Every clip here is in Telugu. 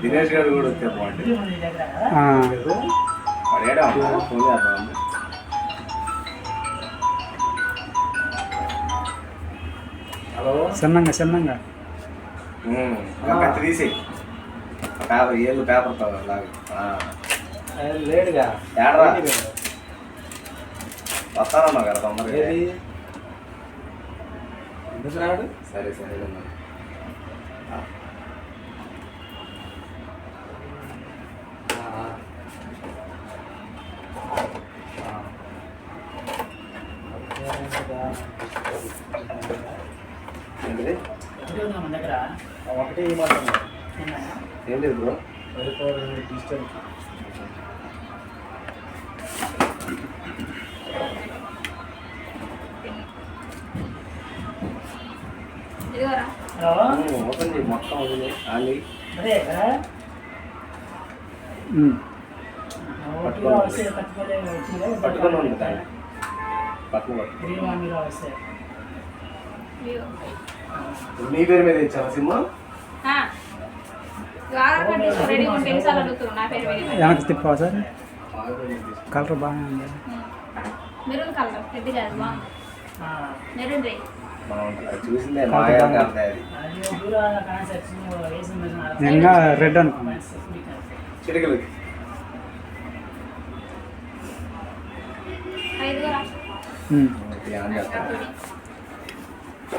దినేష్ గారు కూడా వస్తే బాగుంటుంది. పడేయడం ఫోన్ చేద్దాం. హలో సన్నంగా సన్నంగా కత్తి తీసి పేపర్ ఏళ్ళు పేపర్ లాగా లేడుగా ఏడరా వస్తానన్నావు కదా తొందరగా. ఎందుకు రాడు? సరే సరే ఏంటిది మన దగ్గర ఒకటి ఇవ్వమంటున్నా. ఏం లేదు బ్రో. డిజిటల్ ఓపెన్ చేయి మొత్తం వదిలే ఆగి పట్టుకొని ఉంది దాన్ని పట్టుకు నీ పేరు మీద ఇచ్చావా సిమ్? వెనక్కి తిప్పావా సార్? కలర్ బాగానే ఉంది. మెరూన్ కలర్ రెడ్ కాదు మెరూన్ రే చూసిందే మాయా అది నేను రెడ్ అనుకున్నా. చిటికలు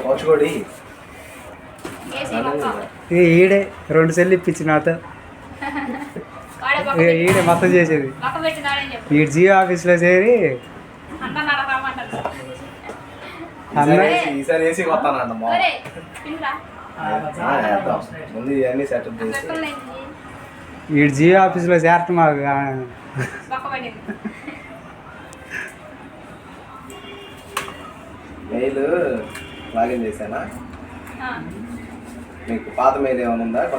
పౌచుకోడి ఈడే 2 సెల్లు ఇప్పించి నాతో ఈడే మొత్తం చేసేది. ఈ జియో ఆఫీస్లో చేరి ఈసారి ఏసీ వస్తానంట ముందు ఇవన్నీ సెటప్ చేసి ఈ జియో ఆఫీస్లో చేరటం మాకు మెయిల్ లాగిన్ చేశానా? మీకు పాత మెయిల్ ఏమైనా ఉందా?